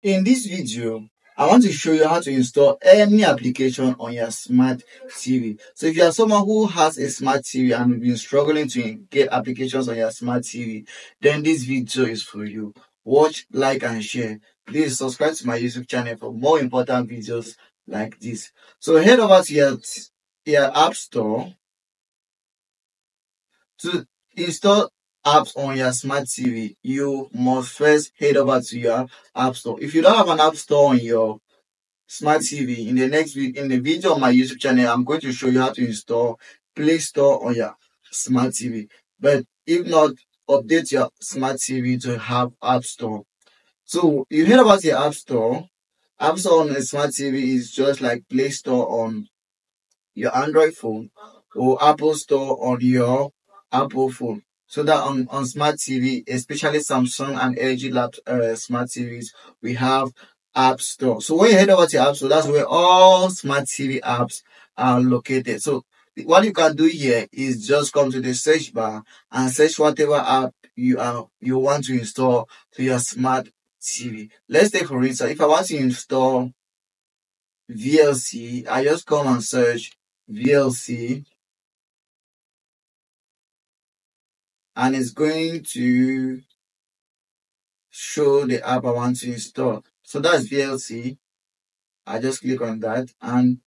In this video, I want to show you how to install any application on your smart TV. So if you are someone who has a smart TV and you've been struggling to get applications on your smart TV, then this video is for you. Watch, like, and share. Please subscribe to my YouTube channel for more important videos like this. So head over to your App Store to install apps on your smart TV. You must first head over to your App Store. If you don't have an App Store on your smart TV, in the video on my YouTube channel, I'm going to show you how to install Play Store on your smart TV. But if not, update your smart TV to have App Store. So you head about your App Store. App Store on a smart TV is just like Play Store on your Android phone or Apple Store on your Apple phone. So that on smart TV, especially Samsung and LG smart TVs, we have App Store. So when you head over to App Store, that's where all smart TV apps are located. So what you can do here is just come to the search bar and search whatever app you want to install to your smart TV. Let's take for instance, if I want to install VLC, I just come and search VLC and it's going to show the app I want to install. So that's VLC. I just click on that and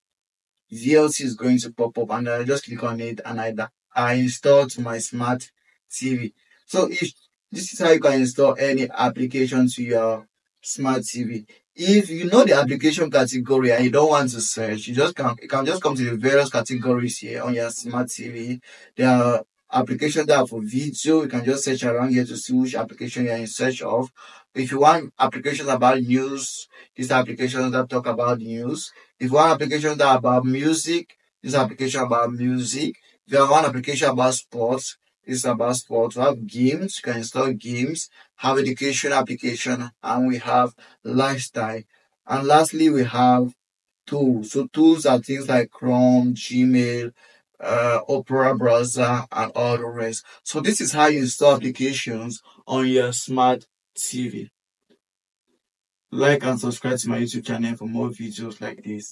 VLC is going to pop up and I just click on it and I install to my smart TV. So if this is how you can install any application to your smart TV. If you know the application category and you don't want to search, you can just come to the various categories here on your smart TV. There are applications that are for video. You can just search around here to see which application you're in search of. If you want applications about news, these are applications that talk about news. If you want application that are about music, this application about music. If you have one application about sports, this is about sports. We have games, you can install games, have education application, and we have lifestyle. And lastly, we have tools. So tools are things like Chrome, Gmail, Opera browser, and all the rest. So this is how you install applications on your smart TV. Like and subscribe to my YouTube channel for more videos like this.